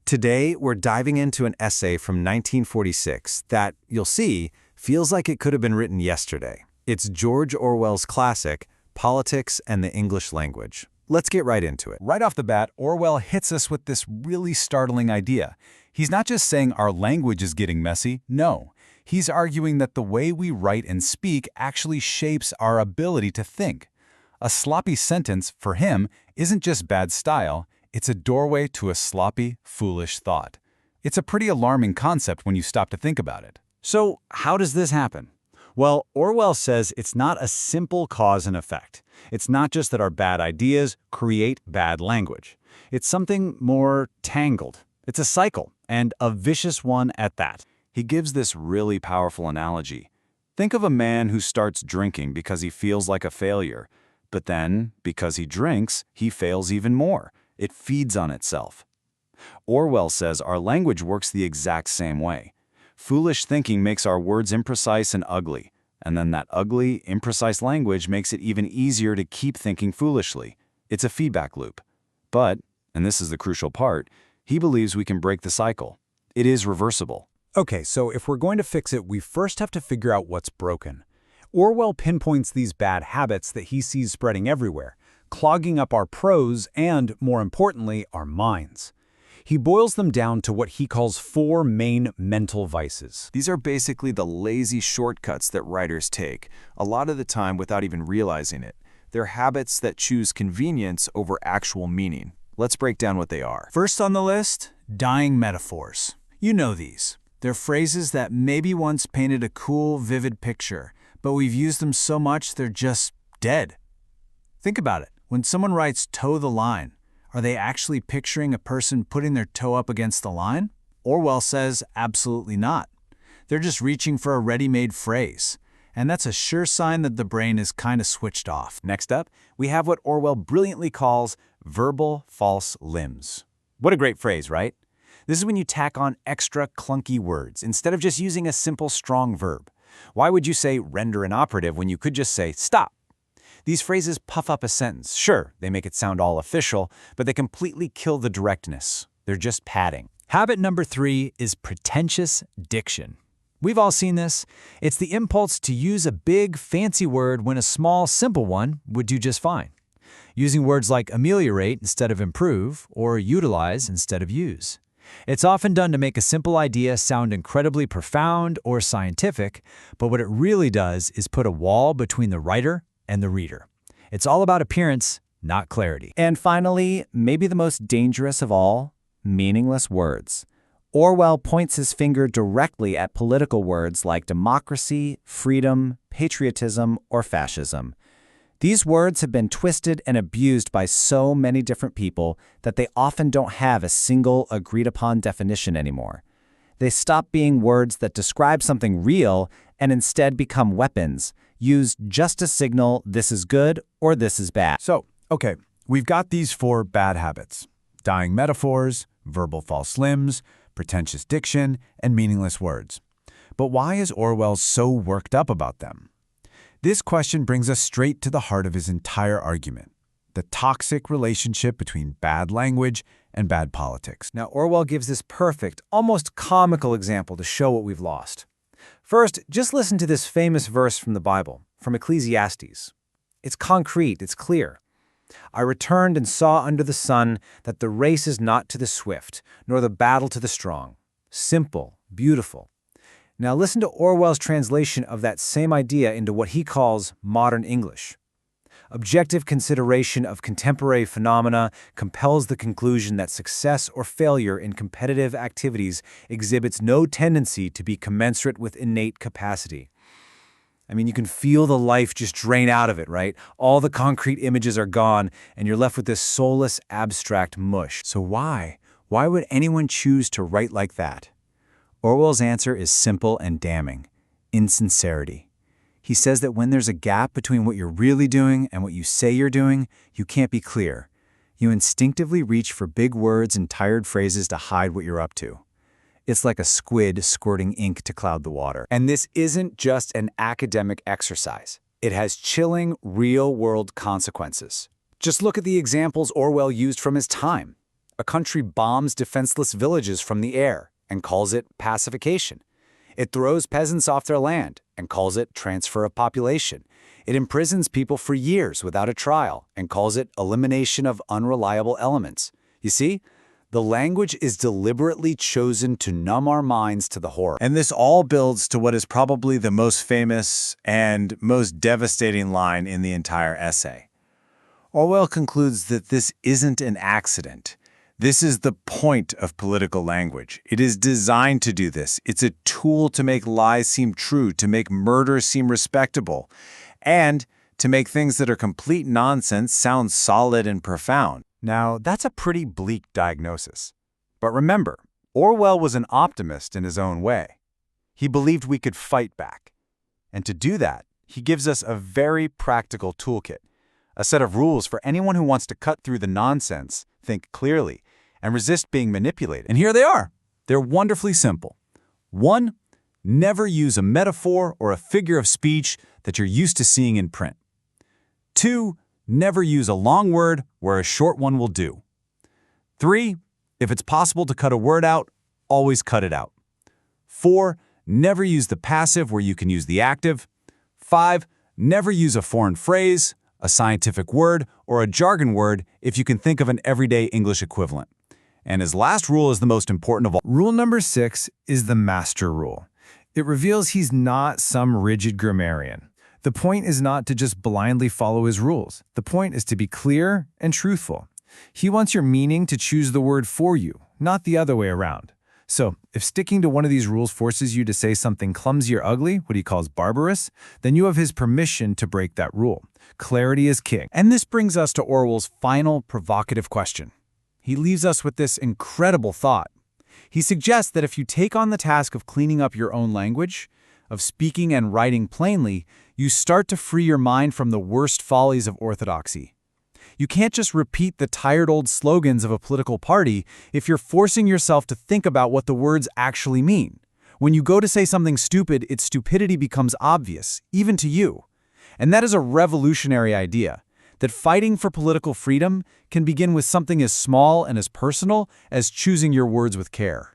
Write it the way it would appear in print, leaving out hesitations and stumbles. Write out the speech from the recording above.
Today, we're diving into an essay from 1946 that, you'll see, feels like it could have been written yesterday. It's George Orwell's classic, Politics and the English Language. Let's get right into it. Right off the bat, Orwell hits us with this really startling idea. He's not just saying our language is getting messy, no. He's arguing that the way we write and speak actually shapes our ability to think. A sloppy sentence, for him, isn't just bad style, it's a doorway to a sloppy, foolish thought. It's a pretty alarming concept when you stop to think about it. So, how does this happen? Well, Orwell says it's not a simple cause and effect. It's not just that our bad ideas create bad language. It's something more tangled. It's a cycle, and a vicious one at that. He gives this really powerful analogy. Think of a man who starts drinking because he feels like a failure. But then, because he drinks, he fails even more. It feeds on itself. Orwell says our language works the exact same way. Foolish thinking makes our words imprecise and ugly, and then that ugly, imprecise language makes it even easier to keep thinking foolishly. It's a feedback loop. But, and this is the crucial part, he believes we can break the cycle. It is reversible. Okay, so if we're going to fix it, we first have to figure out what's broken. Orwell pinpoints these bad habits that he sees spreading everywhere, clogging up our prose and, more importantly, our minds. He boils them down to what he calls 4 main mental vices. These are basically the lazy shortcuts that writers take, a lot of the time without even realizing it. They're habits that choose convenience over actual meaning. Let's break down what they are. First on the list, dying metaphors. You know these. They're phrases that maybe once painted a cool, vivid picture, but we've used them so much they're just dead. Think about it. When someone writes toe the line, are they actually picturing a person putting their toe up against the line? Orwell says absolutely not. They're just reaching for a ready-made phrase. And that's a sure sign that the brain is kind of switched off. Next up, we have what Orwell brilliantly calls verbal false limbs. What a great phrase, right? This is when you tack on extra clunky words instead of just using a simple strong verb. Why would you say render an operative when you could just say stop? These phrases puff up a sentence. Sure, they make it sound all official, but they completely kill the directness. They're just padding. Habit number 3 is pretentious diction. We've all seen this. It's the impulse to use a big, fancy word when a small, simple one would do just fine. Using words like ameliorate instead of improve, or utilize instead of use. It's often done to make a simple idea sound incredibly profound or scientific, but what it really does is put a wall between the writer and the reader. It's all about appearance, not clarity. And finally, maybe the most dangerous of all, meaningless words. Orwell points his finger directly at political words like democracy, freedom, patriotism, or fascism. These words have been twisted and abused by so many different people that they often don't have a single agreed-upon definition anymore. They stop being words that describe something real and instead become weapons, used just to signal this is good or this is bad. So, okay, we've got these 4 bad habits. Dying metaphors, verbal false limbs, pretentious diction, and meaningless words. But why is Orwell so worked up about them? This question brings us straight to the heart of his entire argument, the toxic relationship between bad language and bad politics. Now, Orwell gives this perfect, almost comical example to show what we've lost. First, just listen to this famous verse from the Bible, from Ecclesiastes. It's concrete, it's clear. I returned and saw under the sun that the race is not to the swift, nor the battle to the strong. Simple, beautiful. Now listen to Orwell's translation of that same idea into what he calls modern English. Objective consideration of contemporary phenomena compels the conclusion that success or failure in competitive activities exhibits no tendency to be commensurate with innate capacity. I mean, you can feel the life just drain out of it, right? All the concrete images are gone, and you're left with this soulless, abstract mush. So why? Why would anyone choose to write like that? Orwell's answer is simple and damning: insincerity. He says that when there's a gap between what you're really doing and what you say you're doing, you can't be clear. You instinctively reach for big words and tired phrases to hide what you're up to. It's like a squid squirting ink to cloud the water. And this isn't just an academic exercise. It has chilling, real-world consequences. Just look at the examples Orwell used from his time. A country bombs defenseless villages from the air and calls it pacification. It throws peasants off their land and calls it transfer of population. It imprisons people for years without a trial and calls it elimination of unreliable elements. You see, the language is deliberately chosen to numb our minds to the horror. And this all builds to what is probably the most famous and most devastating line in the entire essay. Orwell concludes that this isn't an accident. This is the point of political language. It is designed to do this. It's a tool to make lies seem true, to make murder seem respectable, and to make things that are complete nonsense sound solid and profound. Now, that's a pretty bleak diagnosis. But remember, Orwell was an optimist in his own way. He believed we could fight back. And to do that, he gives us a very practical toolkit, a set of rules for anyone who wants to cut through the nonsense, think clearly, and resist being manipulated. And here they are. They're wonderfully simple. 1. Never use a metaphor or a figure of speech that you're used to seeing in print. 2. Never use a long word where a short one will do. 3. If it's possible to cut a word out, always cut it out. 4. Never use the passive where you can use the active. 5. Never use a foreign phrase, a scientific word, or a jargon word if you can think of an everyday English equivalent. And his last rule is the most important of all. Rule number 6 is the master rule. It reveals he's not some rigid grammarian. The point is not to just blindly follow his rules. The point is to be clear and truthful. He wants your meaning to choose the word for you, not the other way around. So, if sticking to one of these rules forces you to say something clumsy or ugly, what he calls barbarous, then you have his permission to break that rule. Clarity is king. And this brings us to Orwell's final provocative question. He leaves us with this incredible thought. He suggests that if you take on the task of cleaning up your own language, of speaking and writing plainly, you start to free your mind from the worst follies of orthodoxy. You can't just repeat the tired old slogans of a political party if you're forcing yourself to think about what the words actually mean. When you go to say something stupid, its stupidity becomes obvious, even to you. And that is a revolutionary idea, that fighting for political freedom can begin with something as small and as personal as choosing your words with care.